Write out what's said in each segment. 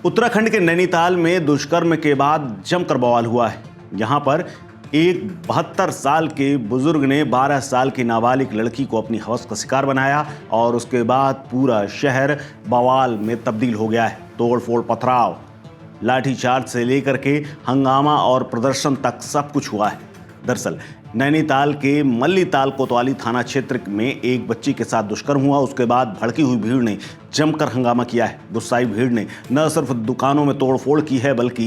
उत्तराखंड के नैनीताल में दुष्कर्म के बाद जमकर बवाल हुआ है। यहां पर एक 72 साल के बुजुर्ग ने 12 साल की नाबालिग लड़की को अपनी हवस का शिकार बनाया और उसके बाद पूरा शहर बवाल में तब्दील हो गया है। तोड़फोड़, पथराव, लाठीचार्ज से लेकर के हंगामा और प्रदर्शन तक सब कुछ हुआ है। दरअसल नैनीताल के मल्लीताल कोतवाली थाना क्षेत्र में एक बच्ची के साथ दुष्कर्म हुआ। उसके बाद भड़की हुई भीड़ ने जमकर हंगामा किया है। गुस्साई भीड़ ने न सिर्फ दुकानों में तोड़फोड़ की है बल्कि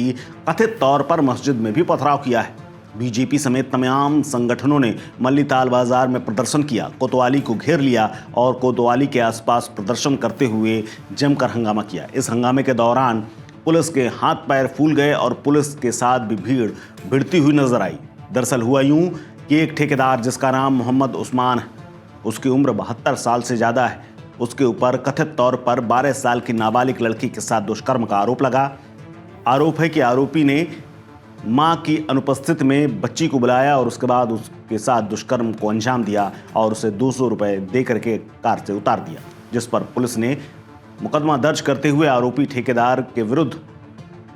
कथित तौर पर मस्जिद में भी पथराव किया है। बीजेपी समेत तमाम संगठनों ने मल्लीताल बाजार में प्रदर्शन किया, कोतवाली को घेर लिया और कोतवाली के आसपास प्रदर्शन करते हुए जमकर हंगामा किया। इस हंगामे के दौरान पुलिस के हाथ पैर फूल गए और पुलिस के साथ भी भीड़ भिड़ती हुई नजर आई। दरअसल हुआ यूं कि एक ठेकेदार जिसका नाम मोहम्मद उस्मान है, उसकी उम्र 72 साल से ज़्यादा है, उसके ऊपर कथित तौर पर 12 साल की नाबालिग लड़की के साथ दुष्कर्म का आरोप लगा। आरोप है कि आरोपी ने मां की अनुपस्थिति में बच्ची को बुलाया और उसके बाद उसके साथ दुष्कर्म को अंजाम दिया और उसे 200 रुपये दे करके कार से उतार दिया, जिस पर पुलिस ने मुकदमा दर्ज करते हुए आरोपी ठेकेदार के विरुद्ध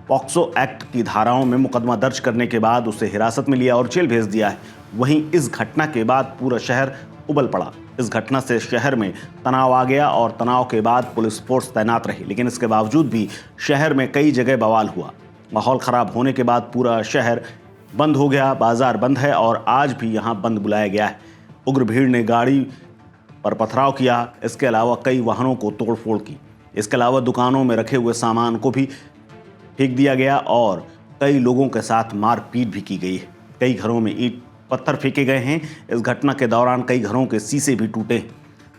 पॉक्सो एक्ट की धाराओं में मुकदमा दर्ज करने के बाद उसे हिरासत में लिया और जेल भेज दिया है। वहीं इस घटना के बाद पूरा शहर उबल पड़ा। इस घटना से शहर में तनाव आ गया और तनाव के बाद पुलिस फोर्स तैनात रही, लेकिन इसके बावजूद भी शहर में कई जगह बवाल हुआ। माहौल खराब होने के बाद पूरा शहर बंद हो गया, बाजार बंद है और आज भी यहां बंद बुलाया गया है। उग्र भीड़ ने गाड़ी पर पथराव किया, इसके अलावा कई वाहनों को तोड़फोड़ की। इसके अलावा दुकानों में रखे हुए सामान को भी फेंक दिया गया और कई लोगों के साथ मारपीट भी की गई है। कई घरों में ईंट पत्थर फेंके गए हैं। इस घटना के दौरान कई घरों के शीशे भी टूटे।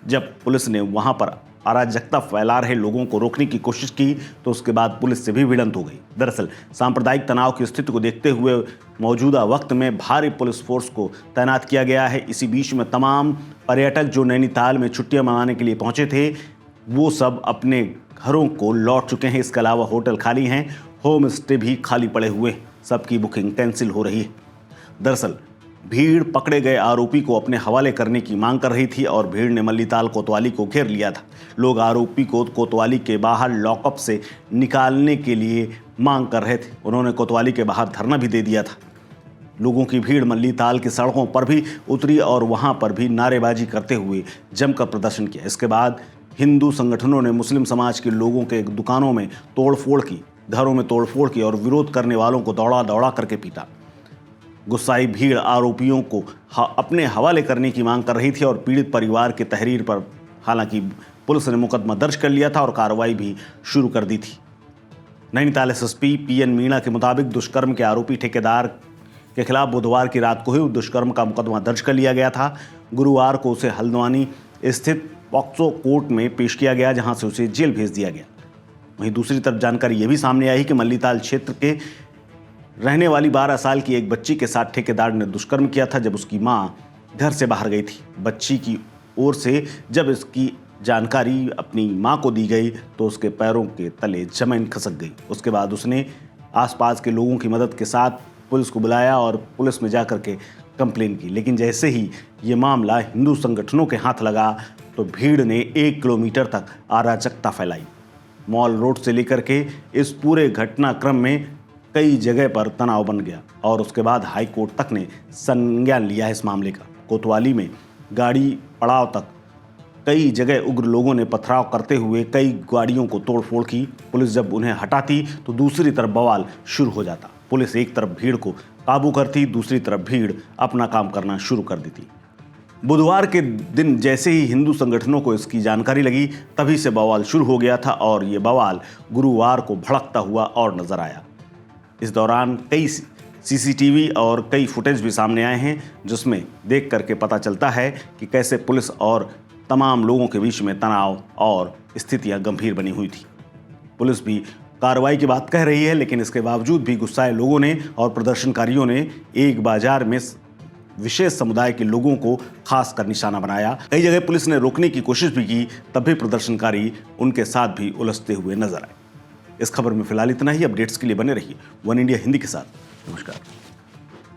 जब पुलिस ने वहां पर अराजकता फैला रहे लोगों को रोकने की कोशिश की तो उसके बाद पुलिस से भी भिड़ंत हो गई। दरअसल सांप्रदायिक तनाव की स्थिति को देखते हुए मौजूदा वक्त में भारी पुलिस फोर्स को तैनात किया गया है। इसी बीच में तमाम पर्यटक जो नैनीताल में छुट्टियां मनाने के लिए पहुंचे थे वो सब अपने घरों को लौट चुके हैं। इसके अलावा होटल खाली हैं, होम स्टे भी खाली पड़े हुए, सबकी बुकिंग कैंसिल हो रही है। दरअसल भीड़ पकड़े गए आरोपी को अपने हवाले करने की मांग कर रही थी और भीड़ ने मल्लीताल कोतवाली को घेर लिया था। लोग आरोपी को कोतवाली के बाहर लॉकअप से निकालने के लिए मांग कर रहे थे। उन्होंने कोतवाली के बाहर धरना भी दे दिया था। लोगों की भीड़ मल्लीताल की सड़कों पर भी उतरी और वहां पर भी नारेबाजी करते हुए जमकर प्रदर्शन किया। इसके बाद हिंदू संगठनों ने मुस्लिम समाज के लोगों के दुकानों में तोड़फोड़ की, घरों में तोड़फोड़ की और विरोध करने वालों को दौड़ा दौड़ा करके पीटा। गुस्साई भीड़ आरोपियों को अपने हवाले करने की मांग कर रही थी और पीड़ित परिवार की तहरीर पर हालांकि पुलिस ने मुकदमा दर्ज कर लिया था और कार्रवाई भी शुरू कर दी थी। नैनीताल एसएसपी पीएन मीणा के मुताबिक दुष्कर्म के आरोपी ठेकेदार के खिलाफ बुधवार की रात को ही दुष्कर्म का मुकदमा दर्ज कर लिया गया था। गुरुवार को उसे हल्द्वानी स्थित पॉक्सो कोर्ट में पेश किया गया, जहां से उसे जेल भेज दिया गया। वहीं दूसरी तरफ जानकारी यह भी सामने आई कि मल्लीताल क्षेत्र के रहने वाली 12 साल की एक बच्ची के साथ ठेकेदार ने दुष्कर्म किया था जब उसकी मां घर से बाहर गई थी। बच्ची की ओर से जब इसकी जानकारी अपनी मां को दी गई तो उसके पैरों के तले जमीन खसक गई। उसके बाद उसने आसपास के लोगों की मदद के साथ पुलिस को बुलाया और पुलिस में जाकर के कंप्लेन की, लेकिन जैसे ही ये मामला हिंदू संगठनों के हाथ लगा तो भीड़ ने 1 किलोमीटर तक अराजकता फैलाई। मॉल रोड से लेकर के इस पूरे घटनाक्रम में कई जगह पर तनाव बन गया और उसके बाद हाई कोर्ट तक ने संज्ञान लिया है इस मामले का। कोतवाली में गाड़ी पड़ाव तक कई जगह उग्र लोगों ने पथराव करते हुए कई गाड़ियों को तोड़फोड़ की। पुलिस जब उन्हें हटाती तो दूसरी तरफ बवाल शुरू हो जाता। पुलिस एक तरफ भीड़ को काबू करती, दूसरी तरफ भीड़ अपना काम करना शुरू कर देती। बुधवार के दिन जैसे ही हिंदू संगठनों को इसकी जानकारी लगी तभी से बवाल शुरू हो गया था और ये बवाल गुरुवार को भड़कता हुआ और नजर आया। इस दौरान कई सीसीटीवी और कई फुटेज भी सामने आए हैं जिसमें देख करके पता चलता है कि कैसे पुलिस और तमाम लोगों के बीच में तनाव और स्थितियां गंभीर बनी हुई थी। पुलिस भी कार्रवाई की बात कह रही है, लेकिन इसके बावजूद भी गुस्साए लोगों ने और प्रदर्शनकारियों ने एक बाजार में विशेष समुदाय के लोगों को खास कर निशाना बनाया। कई जगह पुलिस ने रोकने की कोशिश भी की, तब भी प्रदर्शनकारी उनके साथ भी उलझते हुए नजर आए। इस खबर में फिलहाल इतना ही। अपडेट्स के लिए बने रहिए वन इंडिया हिंदी के साथ। नमस्कार।